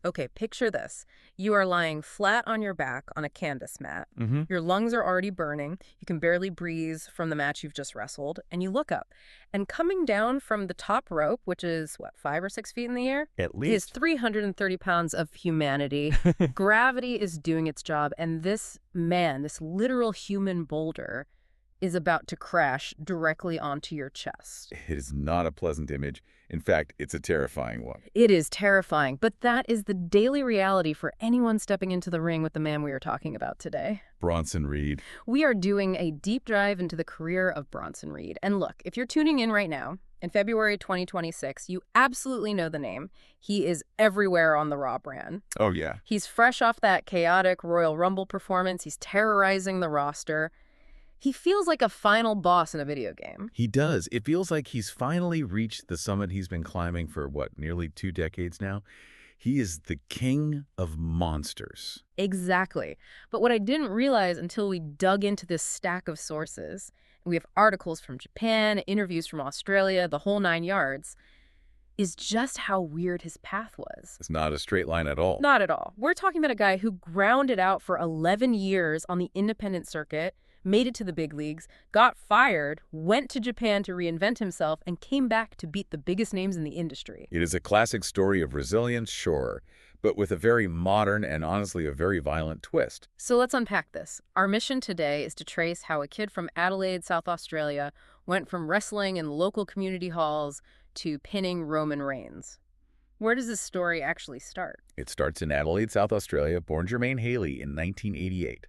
Okay, picture this. You are lying flat on your back on a canvas mat. Your lungs are already burning. You can barely breathe from the match you've just wrestled. And you look up. And coming down from the top rope, which is, what, 5 or 6 feet in the air? At Is least. 330 pounds of humanity. Gravity is doing its job. And this man, this literal human boulder, is about to crash directly onto your chest. It is not a pleasant image. In fact, it's a terrifying one. It is terrifying, but that is the daily reality for anyone stepping into the ring with the man we are talking about today. Bronson Reed. We are doing a deep dive into the career of Bronson Reed. And look, if you're tuning in right now, in February 2026, you absolutely know the name. He is everywhere on the Raw brand. Oh, yeah. He's fresh off that chaotic Royal Rumble performance. He's terrorizing the roster. He feels like a final boss in a video game. He does. It feels like he's finally reached the summit he's been climbing for, what, nearly 2 decades now? He is the king of monsters. Exactly. But what I didn't realize until we dug into this stack of sources, and we have articles from Japan, interviews from Australia, the whole 9 yards, is just how weird his path was. It's not a straight line at all. Not at all. We're talking about a guy who grounded out for 11 years on the independent circuit, made it to the big leagues, got fired, went to Japan to reinvent himself, and came back to beat the biggest names in the industry. It is a classic story of resilience, sure, but with a very modern and honestly a very violent twist. So let's unpack this. Our mission today is to trace how a kid from Adelaide, South Australia, went from wrestling in local community halls to pinning Roman Reigns. Where does this story actually start? It starts in Adelaide, South Australia, born Jermaine Haley in 1988.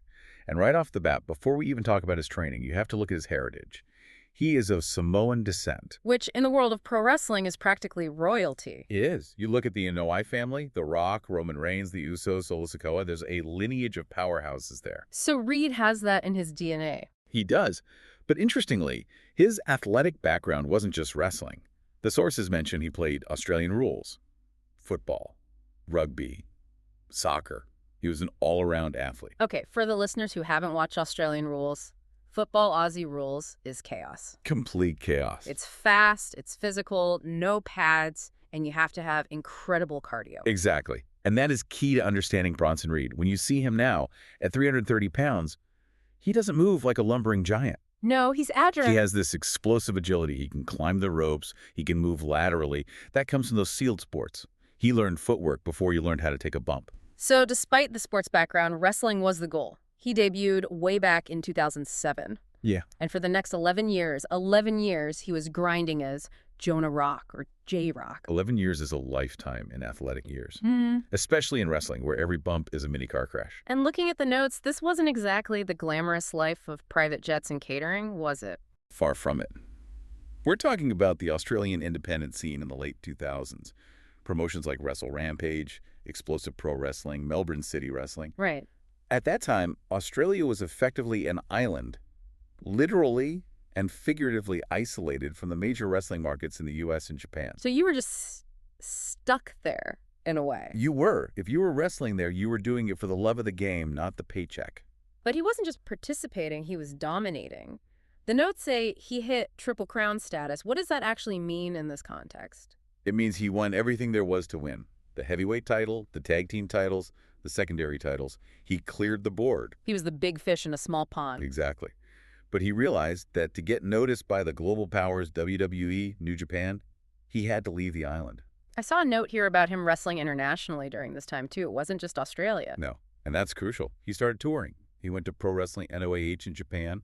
And right off the bat, before we even talk about his training, you have to look at his heritage. He is of Samoan descent. Which, in the world of pro wrestling, is practically royalty. It is. You look at the Inoue family, The Rock, Roman Reigns, the Usos, Solo Sikoa, there's a lineage of powerhouses there. So Reed has that in his DNA. He does. But interestingly, his athletic background wasn't just wrestling. The sources mention he played Australian rules, football, rugby, soccer. He was an all-around athlete. Okay, for the listeners who haven't watched Australian rules, football Aussie rules is chaos. Complete chaos. It's fast, it's physical, no pads, and you have to have incredible cardio. Exactly. And that is key to understanding Bronson Reed. When you see him now, at 330 pounds, he doesn't move like a lumbering giant. No, he's agile. He has this explosive agility. He can climb the ropes. He can move laterally. That comes from those sealed sports. He learned footwork before he learned how to take a bump. So despite the sports background, wrestling was the goal. He debuted way back in 2007. Yeah. And for the next 11 years, he was grinding as Jonah Rock or J-Rock. 11 years is a lifetime in athletic years, especially in wrestling, where every bump is a mini car crash. And looking at the notes, this wasn't exactly the glamorous life of private jets and catering, was it? Far from it. We're talking about the Australian independent scene in the late 2000s. Promotions like Wrestle Rampage, Explosive Pro Wrestling, Melbourne City Wrestling. Right. At that time, Australia was effectively an island, literally and figuratively isolated from the major wrestling markets in the U.S. and Japan. So you were just stuck there, in a way. You were. If you were wrestling there, you were doing it for the love of the game, not the paycheck. But he wasn't just participating, he was dominating. The notes say he hit Triple Crown status. What does that actually mean in this context? It means he won everything there was to win. The heavyweight title, the tag team titles, the secondary titles. He cleared the board. He was the big fish in a small pond. Exactly. But he realized that to get noticed by the global powers WWE, New Japan, he had to leave the island. I saw a note here about him wrestling internationally during this time, too. It wasn't just Australia. No, and that's crucial. He started touring. He went to Pro Wrestling NOAH in Japan,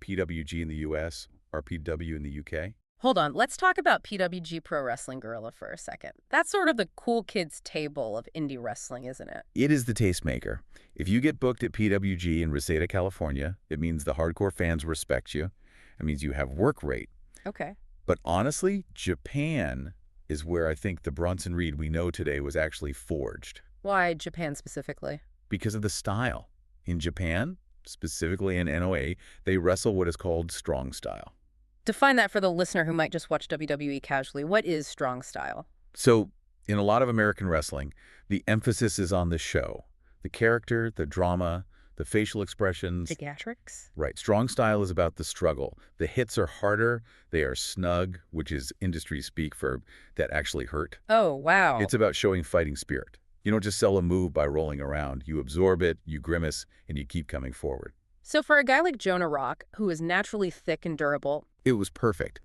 PWG in the U.S., RPW in the U.K. Hold on, let's talk about PWG Pro Wrestling Guerrilla for a second. That's sort of the cool kids table of indie wrestling, isn't it? It is the tastemaker. If you get booked at PWG in Reseda, California, it means the hardcore fans respect you. It means you have work rate. Okay. But honestly, Japan is where I think the Bronson Reed we know today was actually forged. Why Japan specifically? Because of the style. In Japan, specifically in NOA, they wrestle what is called strong style. Define that for the listener who might just watch WWE casually. What is strong style? So, in a lot of American wrestling, the emphasis is on the show. The character, the drama, the facial expressions. The theatrics? Right. Strong style is about the struggle. The hits are harder. They are snug, which is industry speak for that actually hurt. Oh, wow. It's about showing fighting spirit. You don't just sell a move by rolling around. You absorb it, you grimace, and you keep coming forward. So for a guy like Jonah Rock, who is naturally thick and durable, It was perfect.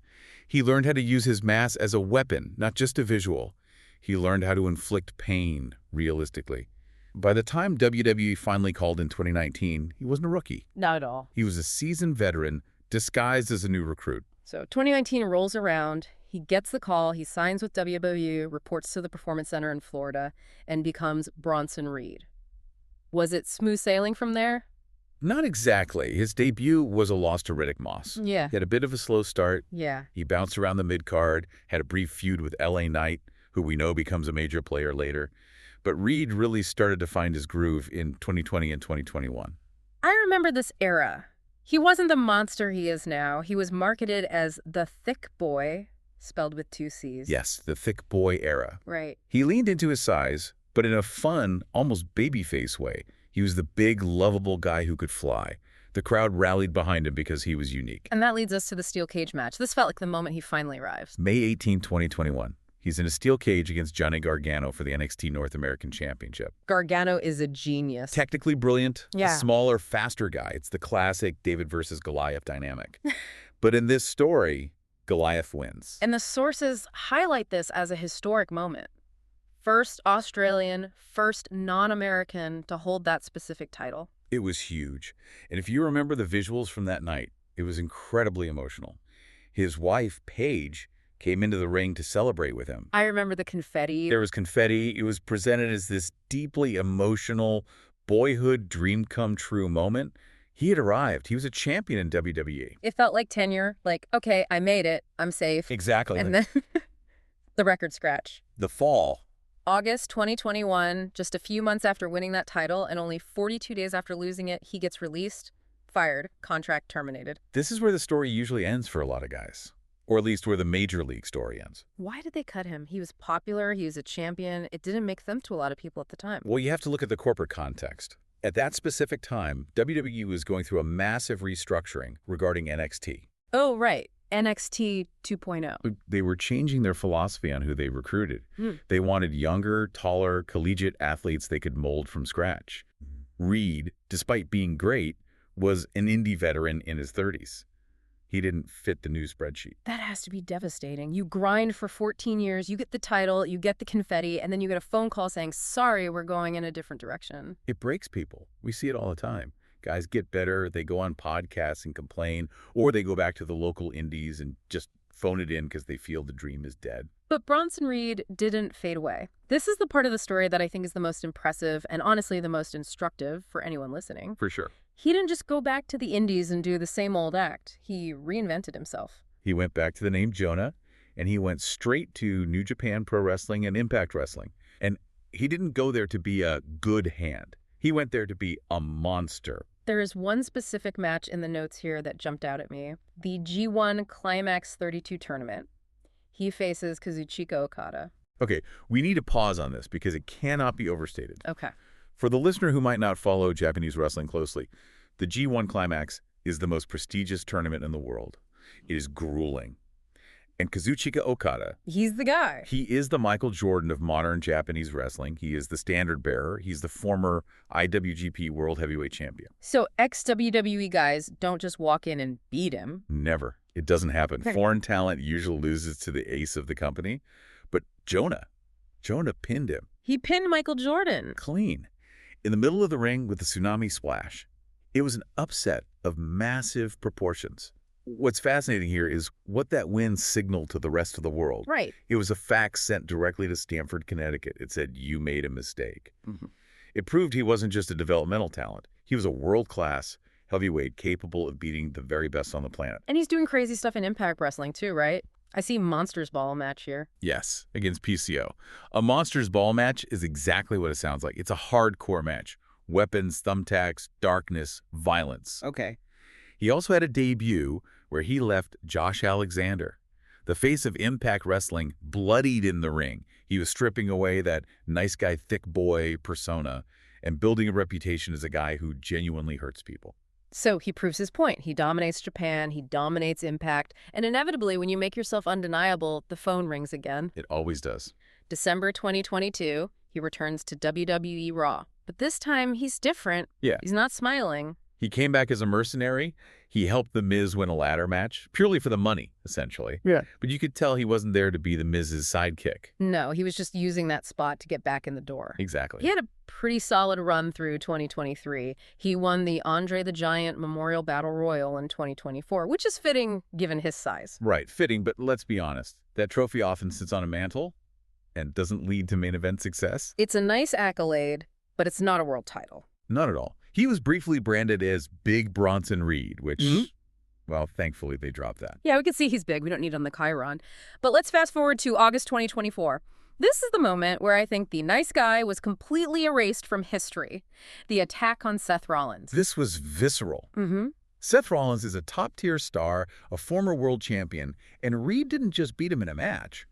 He learned how to use his mass as a weapon, not just a visual. He learned how to inflict pain realistically. By the time WWE finally called in 2019, he wasn't a rookie. not at all. He was a seasoned veteran disguised as a new recruit. So 2019 rolls around, he gets the call, he signs with WWE, reports to the Performance Center in Florida, and becomes Bronson Reed. Was it smooth sailing from there? Not exactly. His debut was a loss to Riddick Moss. Yeah. He had a bit of a slow start. Yeah. He bounced around the mid-card, had a brief feud with LA Knight, who we know becomes a major player later. But Reed really started to find his groove in 2020 and 2021. I remember this era. He wasn't the monster he is now. He was marketed as the thick boy, spelled with 2 C's. Yes, the thick boy era. Right. He leaned into his size, but in a fun, almost babyface way. He was the big, lovable guy who could fly. The crowd rallied behind him because he was unique. And that leads us to the steel cage match. This felt like the moment he finally arrives. May 18, 2021. He's in a steel cage against Johnny Gargano for the NXT North American Championship. Gargano is a genius. Technically brilliant, Yeah. a smaller, faster guy. It's the classic David versus Goliath dynamic. But in this story, Goliath wins. And the sources highlight this as a historic moment. First Australian, first non-American to hold that specific title. It was huge. And if you remember the visuals from that night, it was incredibly emotional. His wife, Paige, came into the ring to celebrate with him. I remember the confetti. There was confetti. It was presented as this deeply emotional, boyhood dream come true moment. He had arrived. He was a champion in WWE. It felt like tenure, like, okay, I made it, I'm safe. Exactly. And then the record scratch. The fall. August 2021, just a few months after winning that title and only 42 days after losing it, he gets released, fired, contract terminated. This is where the story usually ends for a lot of guys. Or at least where the major league story ends. Why did they cut him? He was popular, he was a champion. It didn't make sense to a lot of people at the time. Well, you have to look at the corporate context. At that specific time, WWE was going through a massive restructuring regarding NXT. Oh, right. NXT 2.0. They were changing their philosophy on who they recruited. They wanted younger, taller, collegiate athletes they could mold from scratch. Reed, despite being great, was an indie veteran in his 30s. He didn't fit the new spreadsheet. That has to be devastating. You grind for 14 years, you get the title, you get the confetti, and then you get a phone call saying, sorry, we're going in a different direction. It breaks people. We see it all the time. Guys get better, they go on podcasts and complain, or they go back to the local indies and just phone it in because they feel the dream is dead. But Bronson Reed didn't fade away. This is the part of the story that I think is the most impressive and honestly the most instructive for anyone listening. For sure. He didn't just go back to the indies and do the same old act. He reinvented himself. He went back to the name Jonah, and he went straight to New Japan Pro Wrestling and Impact Wrestling. And he didn't go there to be a good hand. He went there to be a monster. There is one specific match in the notes here that jumped out at me. The G1 Climax 32 tournament. He faces Kazuchika Okada. Okay, we need to pause on this because it cannot be overstated. Okay. For the listener who might not follow Japanese wrestling closely, the G1 Climax is the most prestigious tournament in the world. It is grueling. And Kazuchika Okada, He's the guy. he is the Michael Jordan of modern Japanese wrestling. He is the standard bearer. He's the former IWGP World Heavyweight Champion. So ex-WWE guys don't just walk in and beat him. Never. It doesn't happen. Foreign talent usually loses to the ace of the company. But Jonah pinned him. He pinned Michael Jordan. Clean. In the middle of the ring with the tsunami splash. It was an upset of massive proportions. What's fascinating here is what that win signaled to the rest of the world. Right. It was a fax sent directly to Stamford, Connecticut. It said, you made a mistake. It proved he wasn't just a developmental talent. He was a world-class heavyweight capable of beating the very best on the planet. And he's doing crazy stuff in Impact Wrestling too, right? I see Monsters Ball match here. Yes, against PCO. A Monsters Ball match is exactly what it sounds like. It's a hardcore match. Weapons, thumbtacks, darkness, violence. Okay. He also had a debut where he left Josh Alexander, the face of Impact Wrestling, bloodied in the ring. He was stripping away that nice guy, thick boy persona and building a reputation as a guy who genuinely hurts people. So he proves his point. He dominates Japan, he dominates Impact, and inevitably when you make yourself undeniable, the phone rings again. It always does. December 2022, he returns to WWE Raw. But this time, he's different. Yeah. He's not smiling. He came back as a mercenary. He helped The Miz win a ladder match, purely for the money, essentially. Yeah. But you could tell he wasn't there to be The Miz's sidekick. No, he was just using that spot to get back in the door. Exactly. He had a pretty solid run through 2023. He won the André the Giant Memorial Battle Royal in 2024, which is fitting given his size. Right, fitting, but let's be honest. That trophy often sits on a mantle and doesn't lead to main event success. It's a nice accolade, but it's not a world title. Not at all. He was briefly branded as Big Bronson Reed, which, well, thankfully they dropped that. Yeah, we can see he's big. We don't need him on the Chiron. But let's fast forward to August 2024. This is the moment where I think the nice guy was completely erased from history. The attack on Seth Rollins. This was visceral. Seth Rollins is a top-tier star, a former world champion, and Reed didn't just beat him in a match.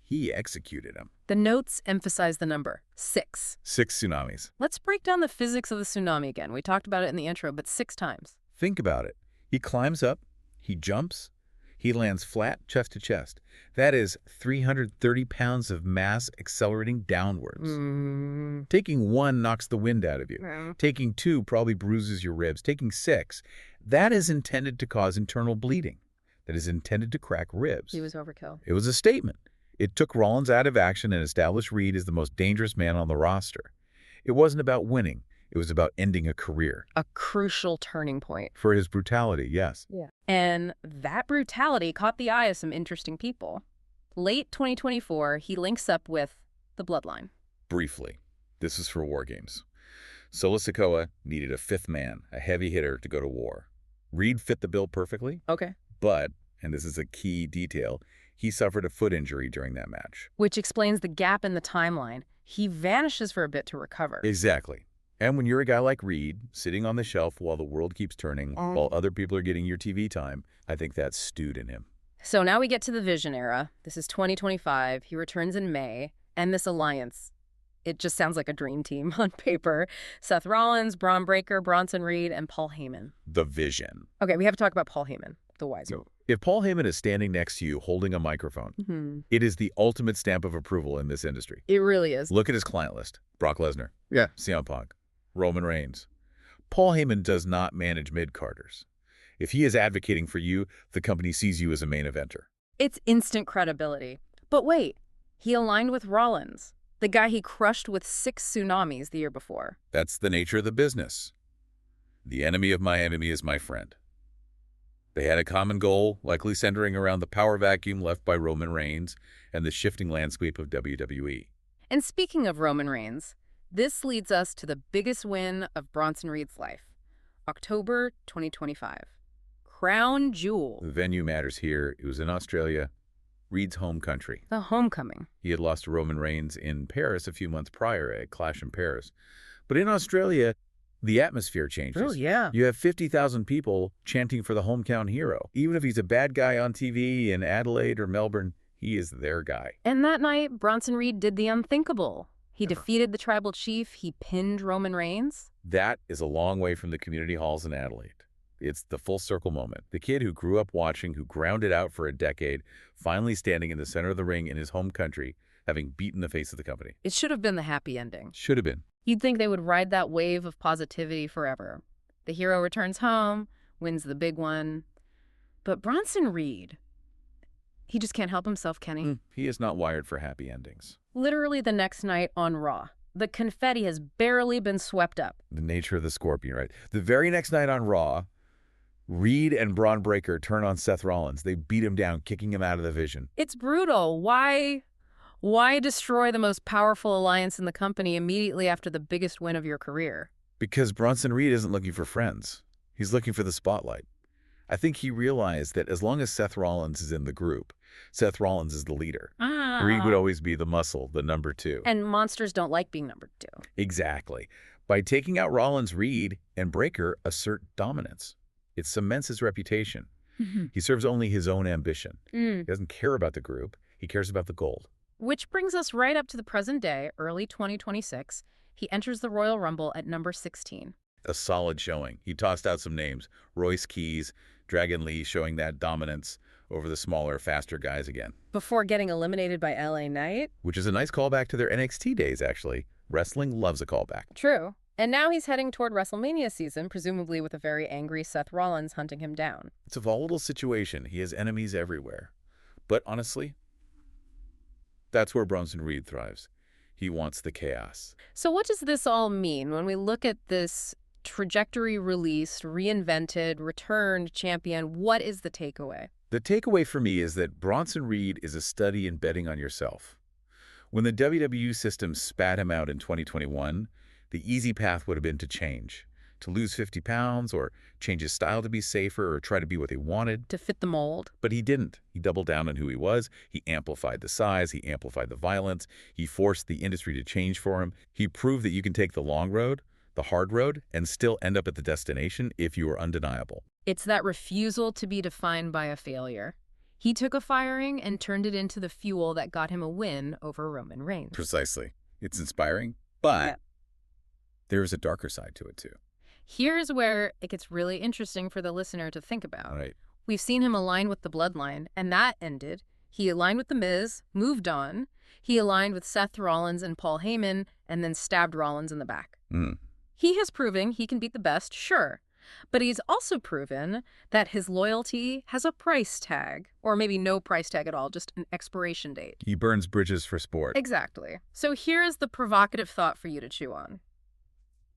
He executed him. The notes emphasize the number 6. 6 tsunamis. Let's break down the physics of the tsunami again. We talked about it in the intro, but 6 times. Think about it. He climbs up, he jumps, he lands flat chest to chest. That is 330 pounds of mass accelerating downwards. Taking 1 knocks the wind out of you. Taking 2 probably bruises your ribs. Taking 6, that is intended to cause internal bleeding. That is intended to crack ribs. He was overkill. It was a statement. It took Rollins out of action and established Reed as the most dangerous man on the roster. It wasn't about winning. It was about ending a career. A crucial turning point. For his brutality, yes. Yeah. And that brutality caught the eye of some interesting people. Late 2024, he links up with the Bloodline. Briefly, this is for War Games. Solo Sikoa needed a 5th man, a heavy hitter, to go to war. Reed fit the bill perfectly. Okay. But, and this is a key detail, he suffered a foot injury during that match. Which explains the gap in the timeline. He vanishes for a bit to recover. Exactly. And when you're a guy like Reed, sitting on the shelf while the world keeps turning, while other people are getting your TV time, I think that stewed in him. So now we get to the Vision era. This is 2025. He returns in May. And this alliance, it just sounds like a dream team on paper. Seth Rollins, Braun Breaker, Bronson Reed, and Paul Heyman. The Vision. Okay, we have to talk about Paul Heyman, the wise one. If Paul Heyman is standing next to you holding a microphone, it is the ultimate stamp of approval in this industry. It really is. Look at his client list. Brock Lesnar. Yeah. CM Punk. Roman Reigns. Paul Heyman does not manage mid-carders. If he is advocating for you, the company sees you as a main eventer. It's instant credibility. But wait, he aligned with Rollins, the guy he crushed with 6 tsunamis the year before. That's the nature of the business. The enemy of my enemy is my friend. They had a common goal, likely centering around the power vacuum left by Roman Reigns and the shifting landscape of WWE. And speaking of Roman Reigns, this leads us to the biggest win of Bronson Reed's life, October 2025. Crown Jewel. The venue matters here. It was in Australia, Reed's home country. The homecoming. He had lost to Roman Reigns in Paris a few months prior at Clash in Paris. But in Australia, the atmosphere changes. Oh, yeah. You have 50,000 people chanting for the hometown hero. Even if he's a bad guy on TV in Adelaide or Melbourne, he is their guy. And that night, Bronson Reed did the unthinkable. He defeated the tribal chief. He pinned Roman Reigns. That is a long way from the community halls in Adelaide. It's the full circle moment. The kid who grew up watching, who grounded out for a decade, finally standing in the center of the ring in his home country, having beaten the face of the company. It should have been the happy ending. Should have been. You'd think they would ride that wave of positivity forever. The hero returns home, wins the big one. But Bronson Reed, he just can't help himself, can he? He is not wired for happy endings. Literally the next night on Raw, the confetti has barely been swept up. The nature of the scorpion, right? The very next night on Raw, Reed and Braun Breaker turn on Seth Rollins. They beat him down, kicking him out of the Vision. It's brutal. Why destroy the most powerful alliance in the company immediately after the biggest win of your career? Because Bronson Reed isn't looking for friends. He's looking for the spotlight. I think he realized that as long as Seth Rollins is in the group, Seth Rollins is the leader. Reed would always be the muscle, the number 2. And monsters don't like being number 2. Exactly. By taking out Rollins, Reed and Breaker assert dominance. It cements his reputation. He serves only his own ambition. He doesn't care about the group. He cares about the gold. Which brings us right up to the present day, early 2026. He enters the Royal Rumble at number 16. A solid showing. He tossed out some names. Royce Keys, Dragon Lee showing that dominance. over the smaller, faster guys again. Before getting eliminated by LA Knight? Which is a nice callback to their NXT days, actually. Wrestling loves a callback. True. And now he's heading toward WrestleMania season, presumably with a very angry Seth Rollins hunting him down. It's a volatile situation. He has enemies everywhere. But honestly, that's where Bronson Reed thrives. He wants the chaos. So what does this all mean when we look at this trajectory released, reinvented, returned champion? What is the takeaway? The takeaway for me is that Bronson Reed is a study in betting on yourself. When the WWE system spat him out in 2021, the easy path would have been to change, to lose 50 pounds or change his style to be safer or try to be what they wanted. To fit the mold. But he didn't. He doubled down on who he was. He amplified the size. He amplified the violence. He forced the industry to change for him. He proved that you can take the long road, the hard road, and still end up at the destination if you are undeniable. It's that refusal to be defined by a failure. He took a firing and turned it into the fuel that got him a win over Roman Reigns. Precisely. It's inspiring, but there's a darker side to it, too. Here's where it gets really interesting for the listener to think about. All right. We've seen him align with the Bloodline, and that ended. He aligned with The Miz, moved on. He aligned with Seth Rollins and Paul Heyman, and then stabbed Rollins in the back. He has proven he can beat the best, sure. But he's also proven that his loyalty has a price tag, or maybe no price tag at all, just an expiration date. He burns bridges for sport. Exactly. So here is the provocative thought for you to chew on.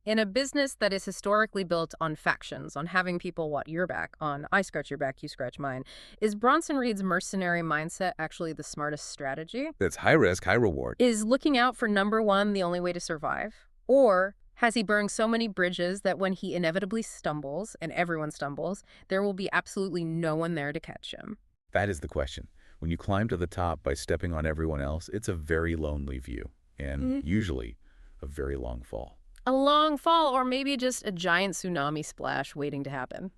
In a business that is historically built on factions, on having people want your back, on I scratch your back, you scratch mine, is Bronson Reed's mercenary mindset actually the smartest strategy? That's high risk, high reward. Is looking out for number one the only way to survive? Or has he burned so many bridges that when he inevitably stumbles, and everyone stumbles, there will be absolutely no one there to catch him? That is the question. When you climb to the top by stepping on everyone else, it's a very lonely view, and usually a very long fall. A long fall, or maybe just a giant tsunami splash waiting to happen.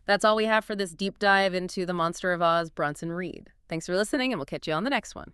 That's all we have for this deep dive into the Monster of Oz, Bronson Reed. Thanks for listening, and we'll catch you on the next one.